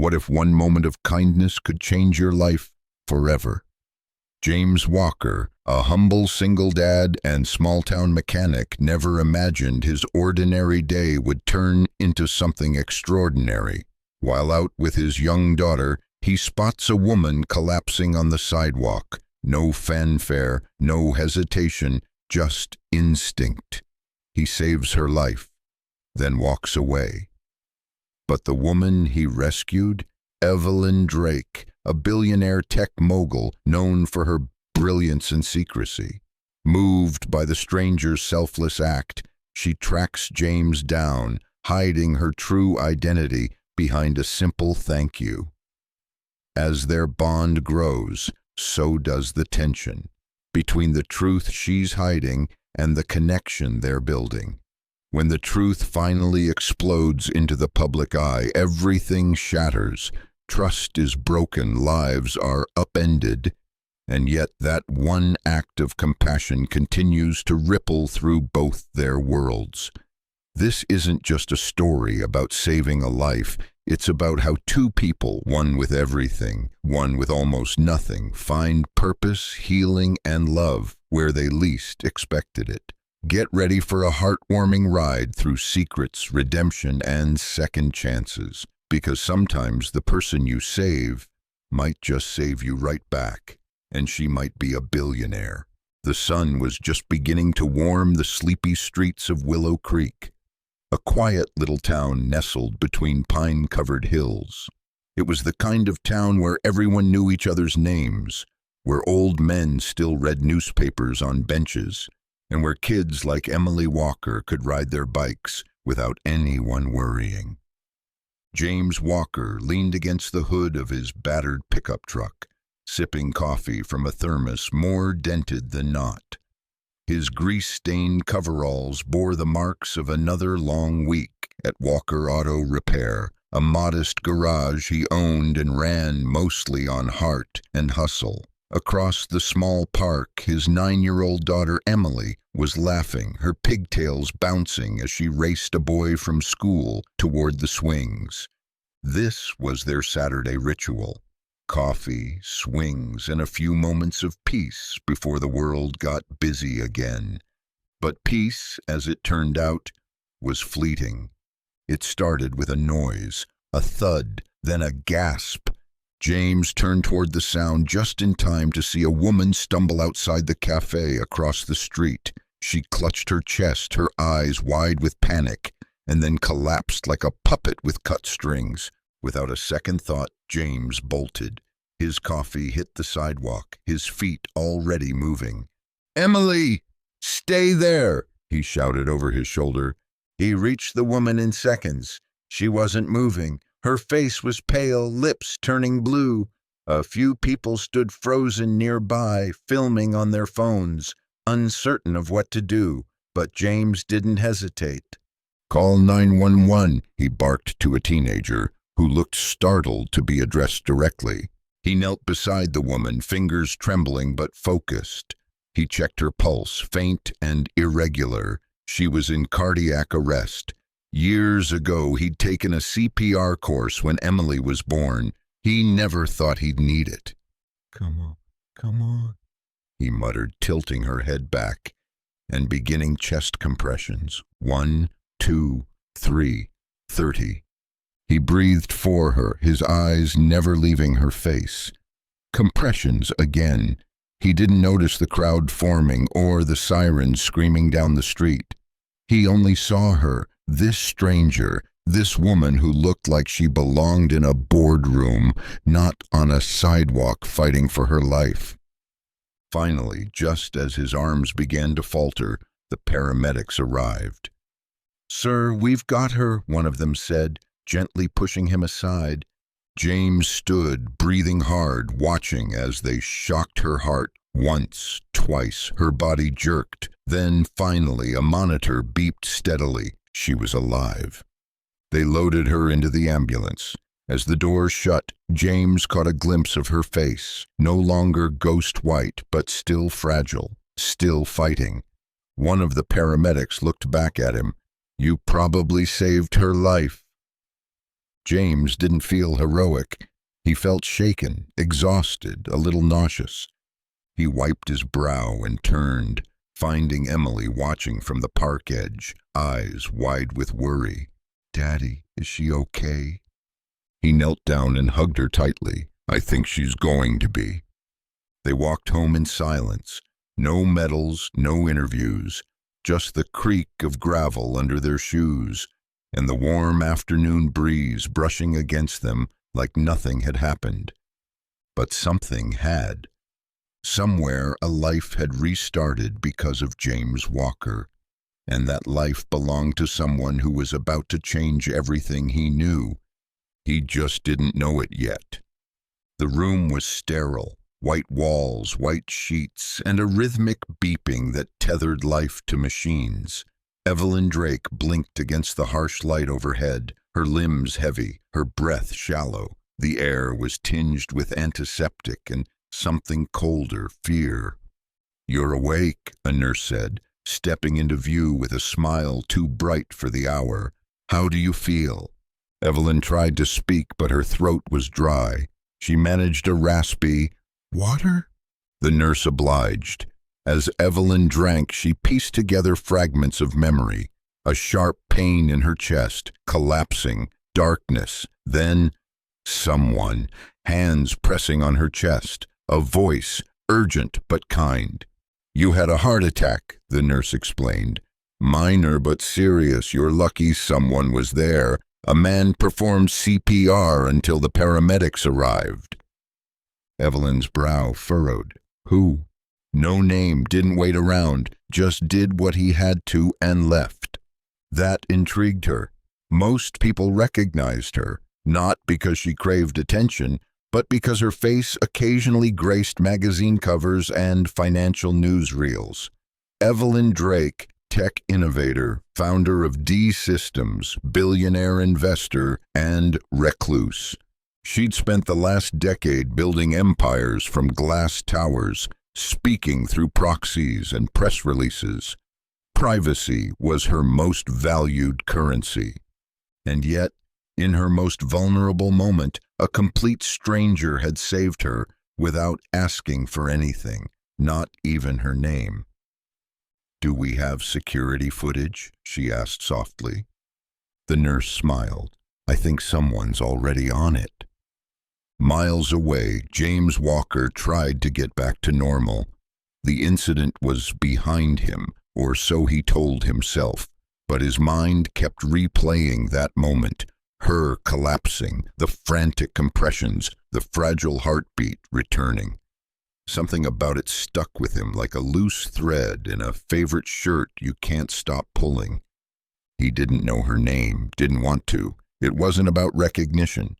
What if one moment of kindness could change your life forever? James Walker, a humble single dad and small-town mechanic, never imagined his ordinary day would turn into something extraordinary. While out with his young daughter, he spots a woman collapsing on the sidewalk. No fanfare, no hesitation, just instinct. He saves her life, then walks away. But the woman he rescued, Evelyn Drake, a billionaire tech mogul known for her brilliance and secrecy. Moved by the stranger's selfless act, she tracks James down, hiding her true identity behind a simple thank you. As their bond grows, so does the tension between the truth she's hiding and the connection they're building. When the truth finally explodes into the public eye, everything shatters. Trust is broken, lives are upended, and yet that one act of compassion continues to ripple through both their worlds. This isn't just a story about saving a life, it's about how two people, one with everything, one with almost nothing, find purpose, healing, and love where they least expected it. Get ready for a heartwarming ride through secrets, redemption, and second chances, because sometimes the person you save might just save you right back, and she might be a billionaire. The sun was just beginning to warm the sleepy streets of Willow Creek, a quiet little town nestled between pine-covered hills. It was the kind of town where everyone knew each other's names, where old men still read newspapers on benches, and where kids like Emily Walker could ride their bikes without anyone worrying. James Walker leaned against the hood of his battered pickup truck, sipping coffee from a thermos more dented than not. His grease-stained coveralls bore the marks of another long week at Walker Auto Repair, a modest garage he owned and ran mostly on heart and hustle. Across the small park, his 9-year-old daughter Emily was laughing, her pigtails bouncing as she raced a boy from school toward the swings. This was their Saturday ritual. Coffee, swings, and a few moments of peace before the world got busy again. But peace, as it turned out, was fleeting. It started with a noise, a thud, then a gasp. James turned toward the sound just in time to see a woman stumble outside the cafe across the street. She clutched her chest, her eyes wide with panic, and then collapsed like a puppet with cut strings. Without a second thought, James bolted. His coffee hit the sidewalk, his feet already moving. "Emily, stay there!" he shouted over his shoulder. He reached the woman in seconds. She wasn't moving. Her face was pale, lips turning blue. A few people stood frozen nearby, filming on their phones, uncertain of what to do, but James didn't hesitate. "Call 911, he barked to a teenager, who looked startled to be addressed directly. He knelt beside the woman, fingers trembling but focused. He checked her pulse, faint and irregular. She was in cardiac arrest. Years ago, he'd taken a CPR course when Emily was born. He never thought he'd need it. Come on, he muttered, tilting her head back and beginning chest compressions. 1, 2, 3, 30. He breathed for her, his eyes never leaving her face. Compressions again. He didn't notice the crowd forming or the sirens screaming down the street. He only saw her, this stranger, this woman who looked like she belonged in a boardroom, not on a sidewalk fighting for her life. Finally, just as his arms began to falter, the paramedics arrived. "Sir, we've got her," one of them said, gently pushing him aside. James stood, breathing hard, watching as they shocked her heart. Once, twice, her body jerked. Then, finally, a monitor beeped steadily. She was alive. They loaded her into the ambulance. As the door shut, James caught a glimpse of her face, no longer ghost white, but still fragile, still fighting. One of the paramedics looked back at him. "You probably saved her life." James didn't feel heroic. He felt shaken, exhausted, a little nauseous. He wiped his brow and turned, finding Emily watching from the park edge, eyes wide with worry. "Daddy, is she okay?" He knelt down and hugged her tightly. "I think she's going to be." They walked home in silence. No medals, no interviews, just the creak of gravel under their shoes, and the warm afternoon breeze brushing against them like nothing had happened. But something had. Somewhere a life had restarted because of James Walker, and that life belonged to someone who was about to change everything he knew. He just didn't know it yet. The room was sterile, white walls, white sheets, and a rhythmic beeping that tethered life to machines. Evelyn Drake blinked against the harsh light overhead, her limbs heavy, her breath shallow. The air was tinged with antiseptic and something colder, fear. "You're awake," a nurse said, stepping into view with a smile too bright for the hour. "How do you feel?" Evelyn tried to speak, but her throat was dry. She managed a raspy, "Water?" The nurse obliged. As Evelyn drank, she pieced together fragments of memory. A sharp pain in her chest, collapsing, darkness, then someone, hands pressing on her chest, a voice, urgent but kind. "You had a heart attack," the nurse explained. "Minor but serious. You're lucky someone was there. A man performed CPR until the paramedics arrived." Evelyn's brow furrowed. "Who?" "No name, didn't wait around, just did what he had to and left." That intrigued her. Most people recognized her, not because she craved attention, but because her face occasionally graced magazine covers and financial newsreels. Evelyn Drake, tech innovator, founder of D Systems, billionaire investor, and recluse. She'd spent the last decade building empires from glass towers, speaking through proxies and press releases. Privacy was her most valued currency. And yet, in her most vulnerable moment, a complete stranger had saved her without asking for anything, not even her name. "Do we have security footage?" she asked softly. The nurse smiled. "I think someone's already on it." Miles away, James Walker tried to get back to normal. The incident was behind him, or so he told himself, but his mind kept replaying that moment, her collapsing, the frantic compressions, the fragile heartbeat returning. Something about it stuck with him like a loose thread in a favorite shirt you can't stop pulling. He didn't know her name, didn't want to. It wasn't about recognition.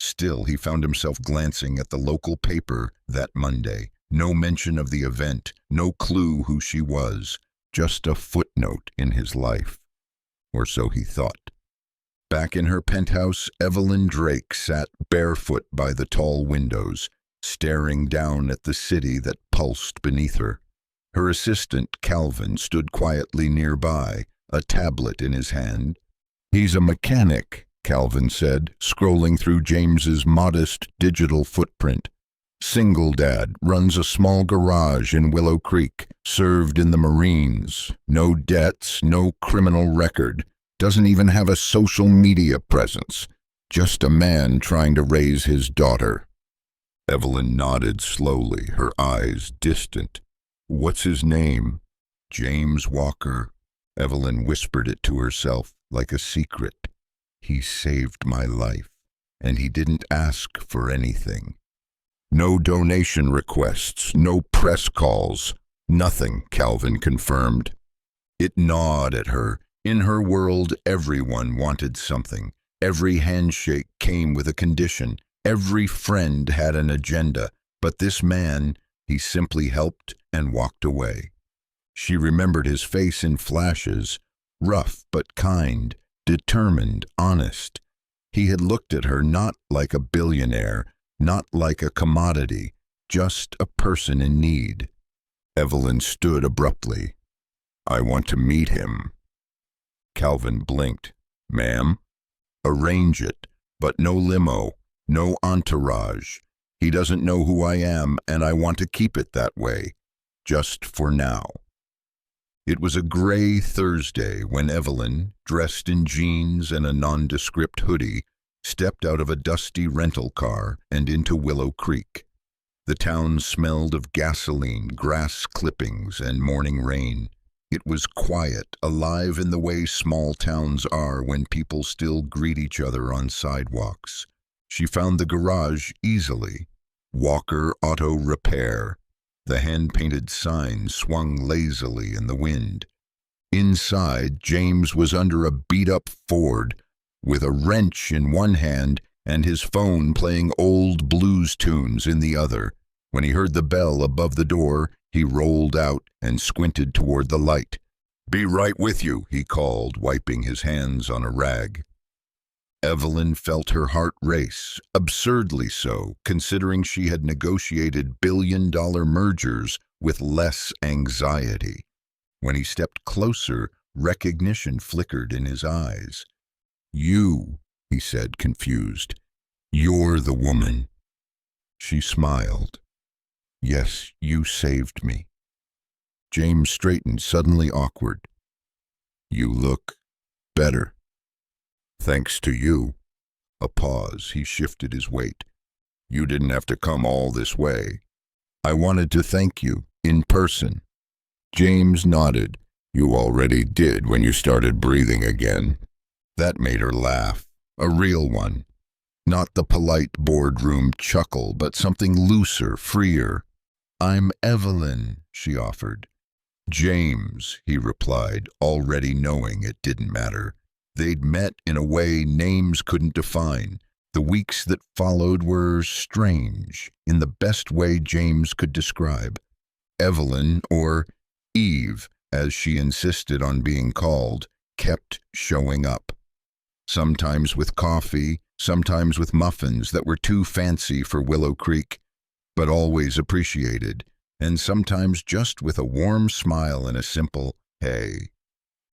Still, he found himself glancing at the local paper that Monday. No mention of the event, no clue who she was, just a footnote in his life. Or so he thought. Back in her penthouse, Evelyn Drake sat barefoot by the tall windows, staring down at the city that pulsed beneath her. Her assistant, Calvin, stood quietly nearby, a tablet in his hand. "He's a mechanic," Calvin said, scrolling through James's modest digital footprint. "Single dad, runs a small garage in Willow Creek, served in the Marines, no debts, no criminal record, doesn't even have a social media presence, just a man trying to raise his daughter." Evelyn nodded slowly, her eyes distant. "What's his name?" "James Walker." Evelyn whispered it to herself like a secret. "He saved my life, and he didn't ask for anything. No donation requests, no press calls, nothing," Calvin confirmed. It gnawed at her. In her world, everyone wanted something. Every handshake came with a condition. Every friend had an agenda. But this man, he simply helped and walked away. She remembered his face in flashes, rough but kind, determined, honest. He had looked at her not like a billionaire, not like a commodity, just a person in need. Evelyn stood abruptly. "I want to meet him." Calvin blinked. "Ma'am?" "Arrange it. But no limo, no entourage. He doesn't know who I am, and I want to keep it that way, just for now. It was a gray Thursday when Evelyn, dressed in jeans and a nondescript hoodie, stepped out of a dusty rental car and into Willow Creek. The town smelled of gasoline, grass clippings, and morning rain. It was quiet, alive in the way small towns are when people still greet each other on sidewalks. She found the garage easily. Walker Auto Repair. The hand-painted sign swung lazily in the wind. Inside, James was under a beat-up Ford, with a wrench in one hand and his phone playing old blues tunes in the other. When he heard the bell above the door, he rolled out and squinted toward the light. "Be right with you," he called, wiping his hands on a rag. Evelyn felt her heart race, absurdly so, considering she had negotiated billion-dollar mergers with less anxiety. When he stepped closer, recognition flickered in his eyes. "You," he said, confused. "You're the woman." She smiled. "Yes, you saved me." James straightened, suddenly awkward. "You look better." "Thanks to you." A pause. He shifted his weight. "You didn't have to come all this way." "I wanted to thank you, in person." James nodded. "You already did when you started breathing again." That made her laugh. A real one. Not the polite boardroom chuckle, but something looser, freer. "I'm Evelyn," she offered. "James," he replied, already knowing it didn't matter. They'd met in a way names couldn't define. The weeks that followed were strange, in the best way James could describe. Evelyn, or Eve, as she insisted on being called, kept showing up. Sometimes with coffee, sometimes with muffins that were too fancy for Willow Creek, but always appreciated, and sometimes just with a warm smile and a simple, "Hey."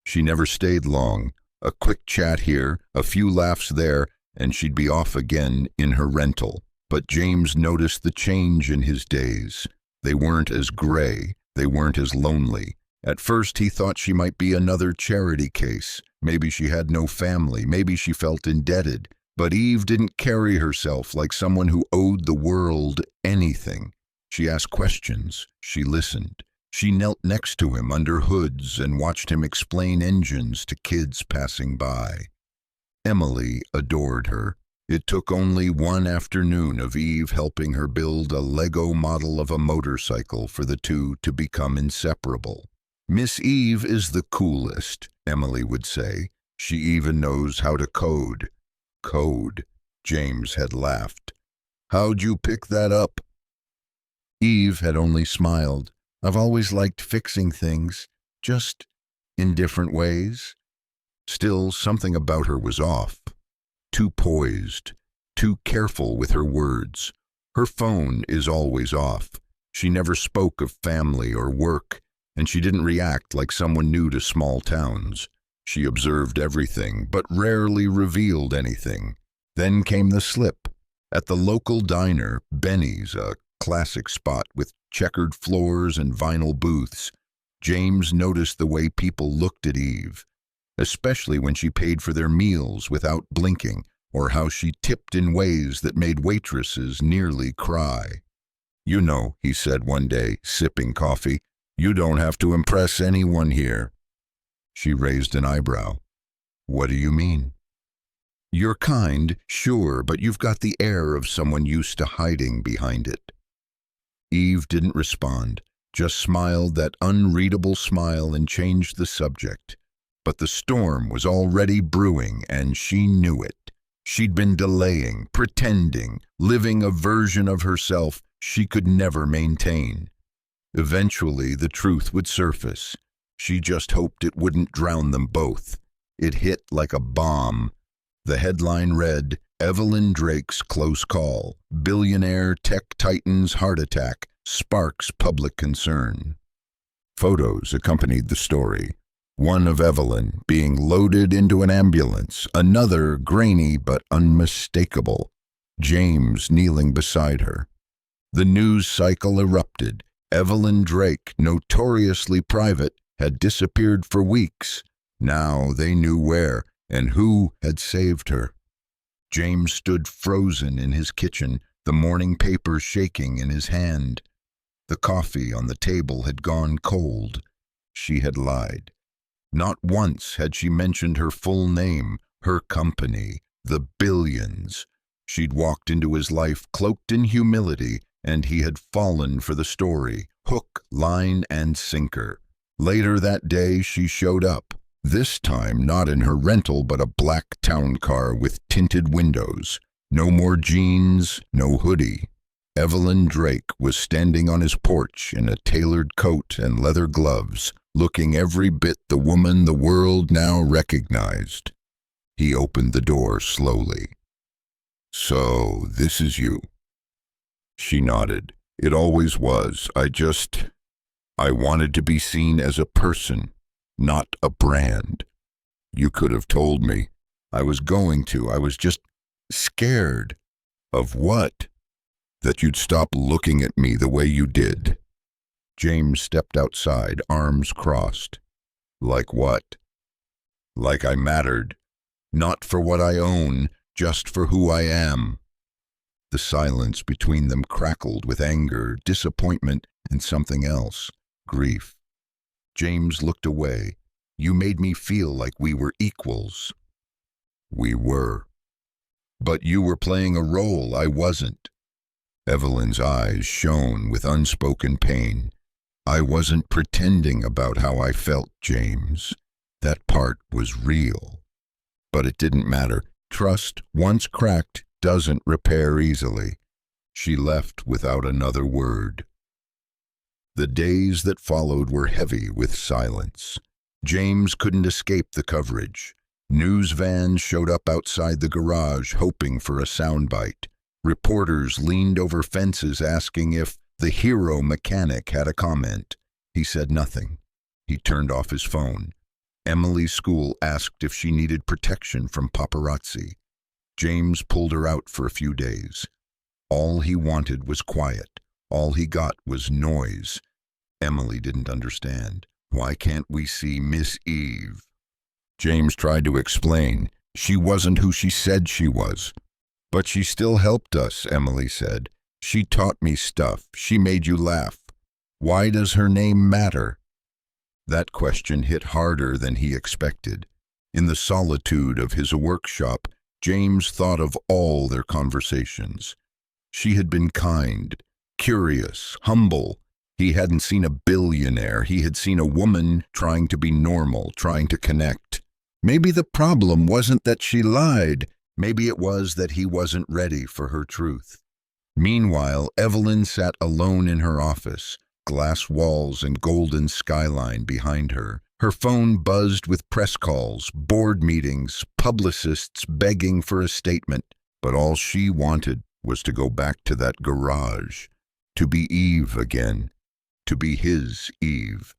She never stayed long. A quick chat here, a few laughs there, and she'd be off again in her rental. But James noticed the change in his days. They weren't as gray, they weren't as lonely. At first he thought she might be another charity case. Maybe she had no family, maybe she felt indebted. But Eve didn't carry herself like someone who owed the world anything. She asked questions, she listened. She knelt next to him under hoods and watched him explain engines to kids passing by. Emily adored her. It took only one afternoon of Eve helping her build a Lego model of a motorcycle for the two to become inseparable. "Miss Eve is the coolest," Emily would say. "She even knows how to code." Code, James had laughed. "How'd you pick that up?" Eve had only smiled. "I've always liked fixing things, just in different ways." Still, something about her was off. Too poised, too careful with her words. Her phone is always off. She never spoke of family or work, and she didn't react like someone new to small towns. She observed everything, but rarely revealed anything. Then came the slip. At the local diner, Benny's, a classic spot with checkered floors and vinyl booths, James noticed the way people looked at Eve, especially when she paid for their meals without blinking, or how she tipped in ways that made waitresses nearly cry. "You know," he said one day, sipping coffee, "you don't have to impress anyone here." She raised an eyebrow. "What do you mean?" "You're kind, sure, but you've got the air of someone used to hiding behind it." Eve didn't respond, just smiled that unreadable smile and changed the subject. But the storm was already brewing, and she knew it. She'd been delaying, pretending, living a version of herself she could never maintain. Eventually, the truth would surface. She just hoped it wouldn't drown them both. It hit like a bomb. The headline read, "Evelyn Drake's Close Call. Billionaire Tech Titan's Heart Attack Sparks Public Concern." Photos accompanied the story. One of Evelyn being loaded into an ambulance, another grainy but unmistakable, James kneeling beside her. The news cycle erupted. Evelyn Drake, notoriously private, had disappeared for weeks. Now they knew where and who had saved her. James stood frozen in his kitchen, the morning paper shaking in his hand. The coffee on the table had gone cold. She had lied. Not once had she mentioned her full name, her company, the billions. She'd walked into his life cloaked in humility, and he had fallen for the story, hook, line, and sinker. Later that day she showed up, this time not in her rental but a black town car with tinted windows. No more jeans, no hoodie. Evelyn Drake was standing on his porch in a tailored coat and leather gloves, looking every bit the woman the world now recognized. He opened the door slowly. "So, this is you." She nodded. "It always was. I wanted to be seen as a person, not a brand. You could have told me. I was going to. I was just scared." "Of what?" "That you'd stop looking at me the way you did." James stepped outside, arms crossed. "Like what?" "Like I mattered. Not for what I own, just for who I am." The silence between them crackled with anger, disappointment, and something else, grief. James looked away. "You made me feel like we were equals." "We were. But you were playing a role I wasn't." Evelyn's eyes shone with unspoken pain. "I wasn't pretending about how I felt, James. That part was real. But it didn't matter. Trust, once cracked, doesn't repair easily." She left without another word. The days that followed were heavy with silence. James couldn't escape the coverage. News vans showed up outside the garage hoping for a soundbite. Reporters leaned over fences asking if the hero mechanic had a comment. He said nothing. He turned off his phone. Emily's school asked if she needed protection from paparazzi. James pulled her out for a few days. All he wanted was quiet. All he got was noise. Emily didn't understand. "Why can't we see Miss Eve?" James tried to explain. "She wasn't who she said she was." "But she still helped us," Emily said. "She taught me stuff. She made you laugh. Why does her name matter?" That question hit harder than he expected. In the solitude of his workshop, James thought of all their conversations. She had been kind, curious, humble. He hadn't seen a billionaire. He had seen a woman trying to be normal, trying to connect. Maybe the problem wasn't that she lied. Maybe it was that he wasn't ready for her truth. Meanwhile, Evelyn sat alone in her office, glass walls and golden skyline behind her. Her phone buzzed with press calls, board meetings, publicists begging for a statement. But all she wanted was to go back to that garage, to be Eve again, to be his Eve.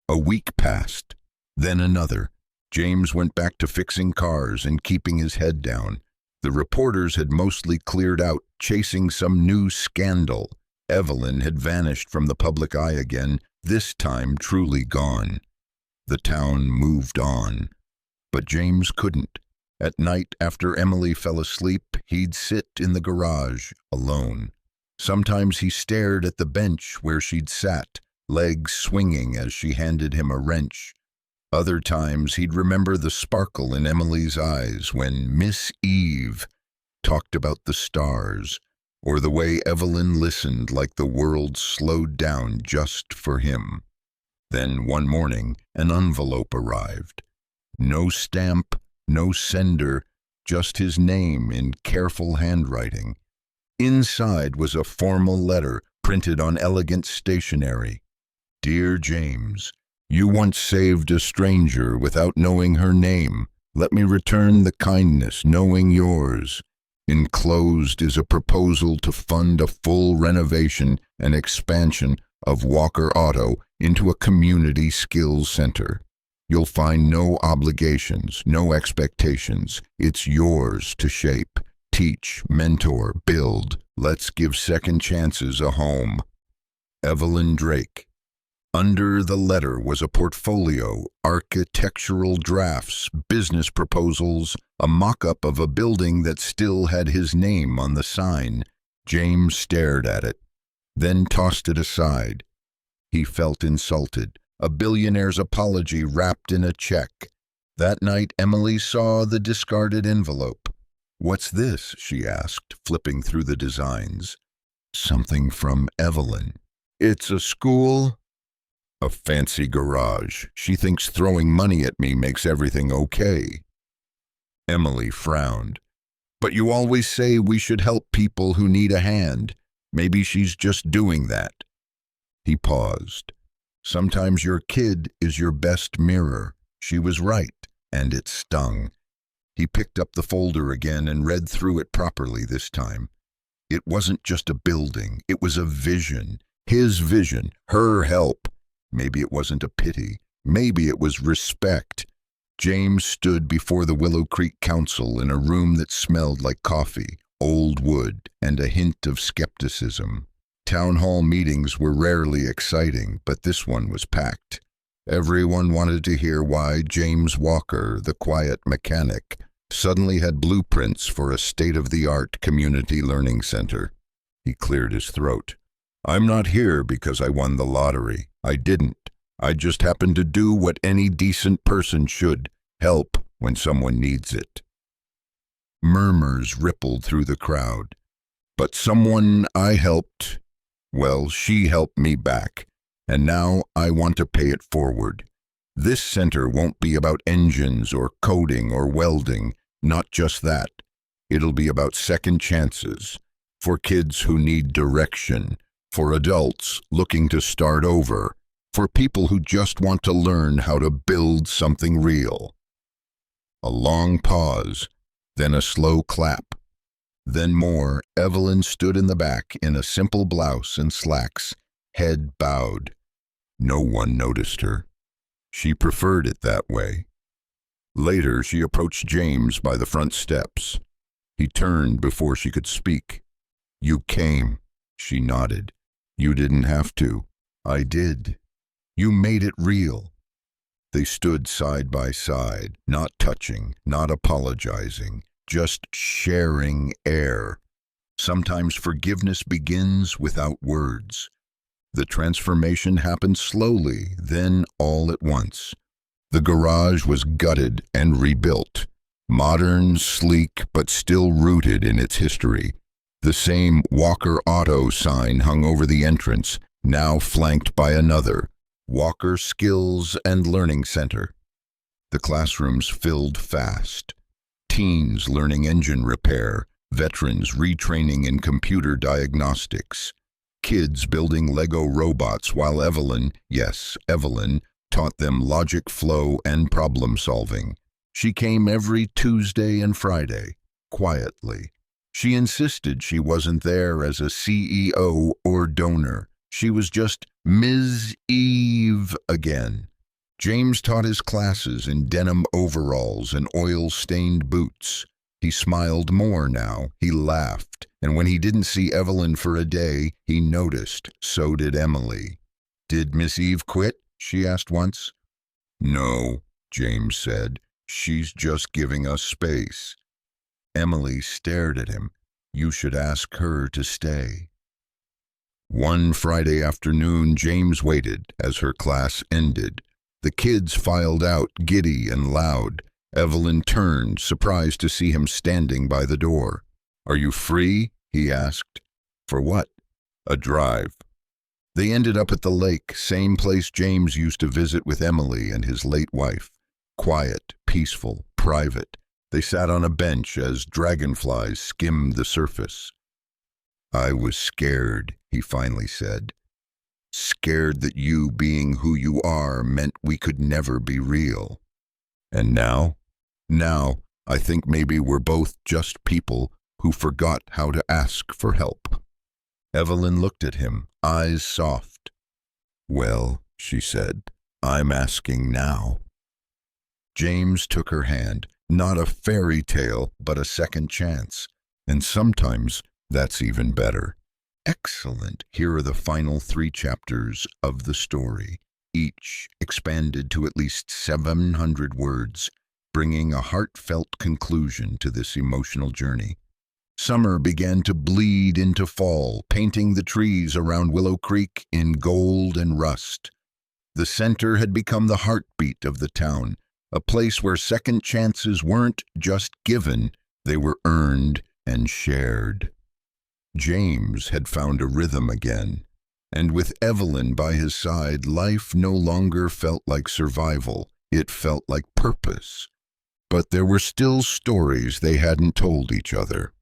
A week passed, then another. James went back to fixing cars and keeping his head down. The reporters had mostly cleared out, chasing some new scandal. Evelyn had vanished from the public eye again, this time truly gone. The town moved on. But James couldn't. At night, after Emily fell asleep, he'd sit in the garage, alone. Sometimes he stared at the bench where she'd sat, legs swinging as she handed him a wrench. Other times he'd remember the sparkle in Emily's eyes when Miss Eve talked about the stars, or the way Evelyn listened like the world slowed down just for him. Then one morning, an envelope arrived. No stamp, no sender, just his name in careful handwriting. Inside was a formal letter printed on elegant stationery. "Dear James, you once saved a stranger without knowing her name. Let me return the kindness knowing yours. Enclosed is a proposal to fund a full renovation and expansion of Walker Auto into a community skills center. You'll find no obligations, no expectations. It's yours to shape, teach, mentor, build. Let's give second chances a home. Evelyn Drake. Under the letter was a portfolio, architectural drafts, business proposals, a mock-up of a building that still had his name on the sign. James stared at it, then tossed it aside. He felt insulted, a billionaire's apology wrapped in a check. That night, Emily saw the discarded envelope. "What's this?" she asked, flipping through the designs. "Something from Evelyn." "It's a school?" "A fancy garage. She thinks throwing money at me makes everything okay." Emily frowned. "But you always say we should help people who need a hand. Maybe she's just doing that." He paused. "Sometimes your kid is your best mirror." She was right, and it stung. He picked up the folder again and read through it properly this time. It wasn't just a building, it was a vision. His vision, her help. Maybe it wasn't a pity. Maybe it was respect. James stood before the Willow Creek Council in a room that smelled like coffee, old wood, and a hint of skepticism. Town hall meetings were rarely exciting, but this one was packed. Everyone wanted to hear why James Walker, the quiet mechanic, suddenly had blueprints for a state-of-the-art community learning center. He cleared his throat. "I'm not here because I won the lottery. I didn't. I just happened to do what any decent person should, help when someone needs it." Murmurs rippled through the crowd. "But someone I helped, well, she helped me back, and now I want to pay it forward. This center won't be about engines or coding or welding, not just that. It'll be about second chances, for kids who need direction, for adults looking to start over, for people who just want to learn how to build something real." A long pause, then a slow clap. Then more. Evelyn stood in the back in a simple blouse and slacks, head bowed. No one noticed her. She preferred it that way. Later, she approached James by the front steps. He turned before she could speak. "You came." She nodded. "You didn't have to." "I did. You made it real." They stood side by side, not touching, not apologizing, just sharing air. Sometimes forgiveness begins without words. The transformation happened slowly, then all at once. The garage was gutted and rebuilt. Modern, sleek, but still rooted in its history. The same Walker Auto sign hung over the entrance, now flanked by another, Walker Skills and Learning Center. The classrooms filled fast. Teens learning engine repair, veterans retraining in computer diagnostics, kids building Lego robots while Evelyn, yes, Evelyn, taught them logic flow and problem solving. She came every Tuesday and Friday, quietly. She insisted she wasn't there as a CEO or donor. She was just Ms. Eve again. James taught his classes in denim overalls and oil-stained boots. He smiled more now. He laughed. And when he didn't see Evelyn for a day, he noticed. So did Emily. "Did Miss Eve quit?" she asked once. "No," James said. "She's just giving us space." Emily stared at him. "You should ask her to stay." One Friday afternoon, James waited as her class ended. The kids filed out, giddy and loud. Evelyn turned, surprised to see him standing by the door. "Are you free?" he asked. "For what?" "A drive." They ended up at the lake, same place James used to visit with Emily and his late wife. Quiet, peaceful, private. They sat on a bench as dragonflies skimmed the surface. "I was scared," he finally said. "Scared that you being who you are meant we could never be real. And now? Now, I think maybe we're both just people who forgot how to ask for help." Evelyn looked at him, eyes soft. "Well," she said, "I'm asking now." James took her hand. Not a fairy tale, but a second chance. And sometimes that's even better. Excellent. Here are the final 3 chapters of the story, each expanded to at least 700 words, bringing a heartfelt conclusion to this emotional journey. Summer began to bleed into fall, painting the trees around Willow Creek in gold and rust. The center had become the heartbeat of the town, a place where second chances weren't just given, they were earned and shared. James had found a rhythm again, and with Evelyn by his side, life no longer felt like survival, it felt like purpose. But there were still stories they hadn't told each other.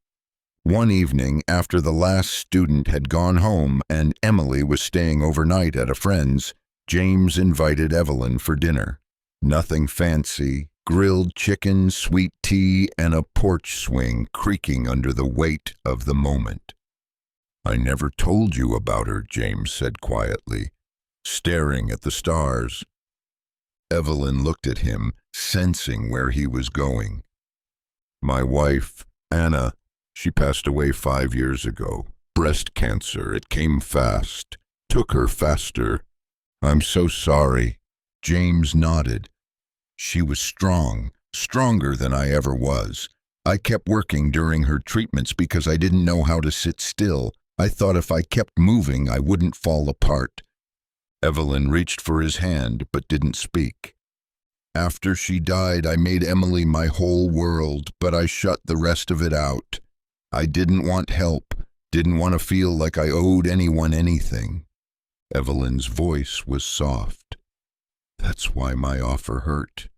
One evening, after the last student had gone home and Emily was staying overnight at a friend's, James invited Evelyn for dinner. Nothing fancy, grilled chicken, sweet tea, and a porch swing creaking under the weight of the moment. "I never told you about her," James said quietly, staring at the stars. Evelyn looked at him, sensing where he was going. "My wife, Anna, she passed away 5 years ago. Breast cancer, it came fast. Took her faster. I'm so sorry." James nodded. "She was strong, stronger than I ever was. I kept working during her treatments because I didn't know how to sit still. I thought if I kept moving, I wouldn't fall apart." Evelyn reached for his hand but didn't speak. "After she died, I made Emily my whole world, but I shut the rest of it out. I didn't want help, didn't want to feel like I owed anyone anything." Evelyn's voice was soft. "That's why my offer hurt."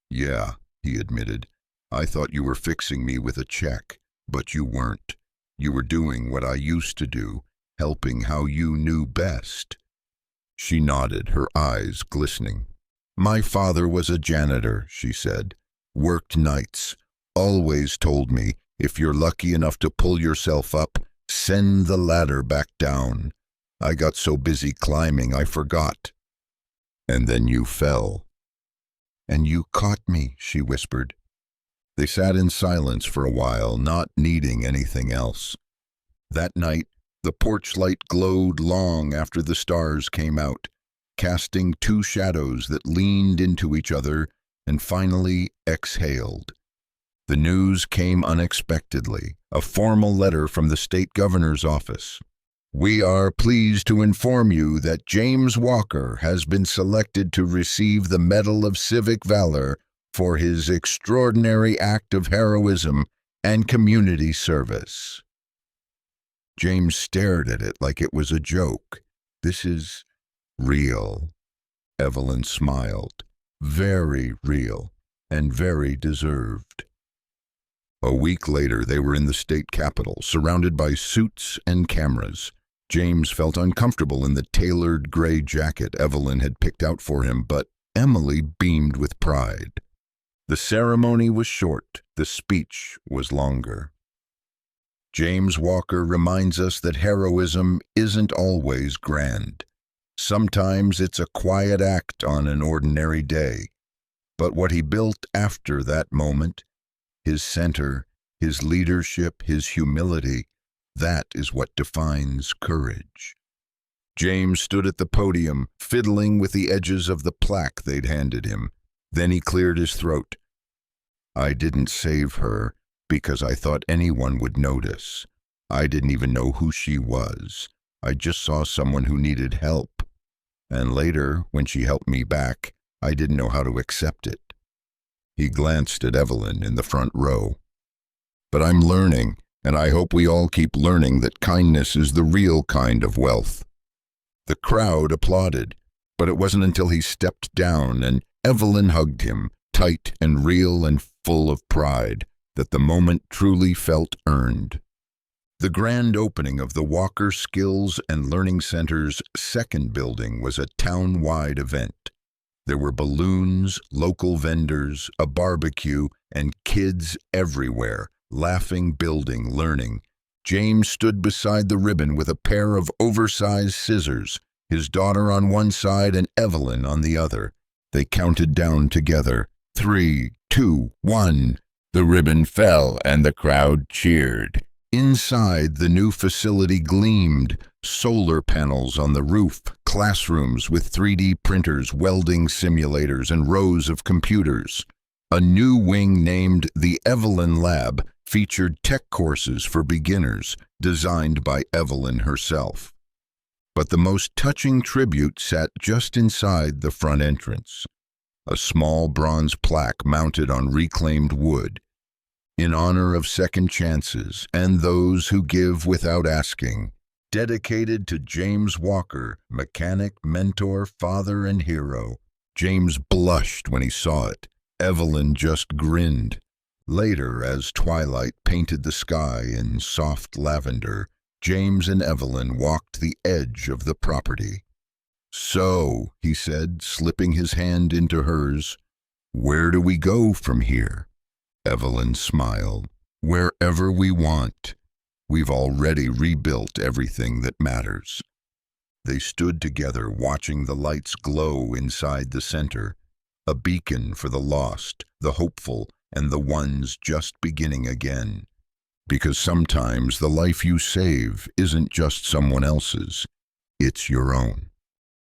"Yeah," he admitted. "I thought you were fixing me with a check, but you weren't. You were doing what I used to do, helping how you knew best." She nodded, her eyes glistening. "My father was a janitor," she said. "Worked nights. Always told me, if you're lucky enough to pull yourself up, send the ladder back down. I got so busy climbing I forgot. And then you fell." "And you caught me," she whispered. They sat in silence for a while, not needing anything else. That night, the porch light glowed long after the stars came out, casting 2 shadows that leaned into each other and finally exhaled. The news came unexpectedly, a formal letter from the state governor's office. "We are pleased to inform you that James Walker has been selected to receive the Medal of Civic Valor for his extraordinary act of heroism and community service." James stared at it like it was a joke. "This is real." Evelyn smiled. "Very real, and very deserved." A week later, they were in the state capitol, surrounded by suits and cameras. James felt uncomfortable in the tailored gray jacket Evelyn had picked out for him, but Emily beamed with pride. The ceremony was short, the speech was longer. James Walker reminds us that heroism isn't always grand. Sometimes it's a quiet act on an ordinary day. But what he built after that moment, his center, his leadership, his humility, that is what defines courage. James stood at the podium, fiddling with the edges of the plaque they'd handed him. Then he cleared his throat. "I didn't save her because I thought anyone would notice. I didn't even know who she was. I just saw someone who needed help. And later, when she helped me back, I didn't know how to accept it." He glanced at Evelyn in the front row. "But I'm learning, and I hope we all keep learning that kindness is the real kind of wealth." The crowd applauded, but it wasn't until he stepped down and Evelyn hugged him, tight and real and full of pride, that the moment truly felt earned. The grand opening of the Walker Skills and Learning Center's second building was a town-wide event. There were balloons, local vendors, a barbecue, and kids everywhere, laughing, building, learning. James stood beside the ribbon with a pair of oversized scissors, his daughter on one side and Evelyn on the other. They counted down together, 3, 2, 1. The ribbon fell and the crowd cheered. Inside, the new facility gleamed. Solar panels on the roof, classrooms with 3D printers, welding simulators, and rows of computers. A new wing named the Evelyn Lab featured tech courses for beginners, designed by Evelyn herself. But the most touching tribute sat just inside the front entrance. A small bronze plaque mounted on reclaimed wood, in honor of second chances and those who give without asking, dedicated to James Walker, mechanic, mentor, father, and hero. James blushed when he saw it. Evelyn just grinned. Later, as twilight painted the sky in soft lavender, James and Evelyn walked the edge of the property. "So," he said, slipping his hand into hers, "where do we go from here?" Evelyn smiled. "Wherever we want. We've already rebuilt everything that matters." They stood together, watching the lights glow inside the center, a beacon for the lost, the hopeful, and the ones just beginning again. Because sometimes the life you save isn't just someone else's, it's your own.